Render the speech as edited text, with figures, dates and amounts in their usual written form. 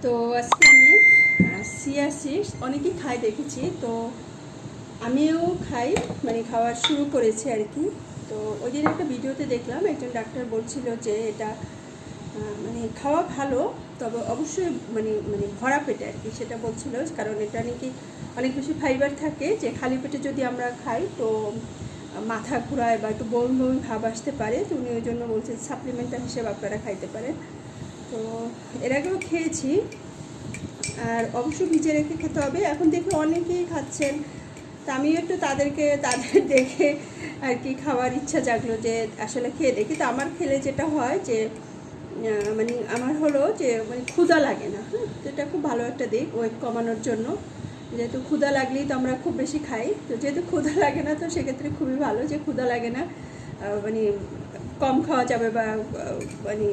তো আজকে আমি চিয়া সিডস অনেকেই খাই দেখেছি, তো আমিও খাই, মানে খাওয়া শুরু করেছি আর কি। তো ওই দিন একটা ভিডিওতে দেখলাম একজন ডাক্তার বলছিল যে এটা মানে খাওয়া ভালো, তবে অবশ্যই মানে মানে ভরা পেটে আর কি, সেটা বলছিল। কারণ এটা নাকি অনেক বেশি ফাইবার থাকে, যে খালি পেটে যদি আমরা খাই তো মাথা ঘোরায় বা একটু বমি বমি ভাব আসতে পারে। তো উনি ওই জন্য বলছেন সাপ্লিমেন্টাল হিসেবে আপনারা খাইতে পারেন। তো এর আগেও খেয়েছি, আর অবশ্যই ভিজে রেখে খেতে হবে। এখন দেখি অনেকেই খাচ্ছেন, তা আমিও একটু তাদের দেখে আর কি খাওয়ার ইচ্ছা জাগলো যে আসলে খেয়ে দেখি। তো আমার খেলে যেটা হয় যে মানে আমার হলো যে মানে ক্ষুধা লাগে না। হ্যাঁ, যেটা খুব ভালো একটা দিক ওয়েট কমানোর জন্য। যেহেতু ক্ষুধা লাগলেই তো আমরা খুব বেশি খাই, তো যেহেতু ক্ষুধা লাগে না তো সেক্ষেত্রে খুবই ভালো যে ক্ষুধা লাগে না, মানে কম খাওয়া যাবে বা মানে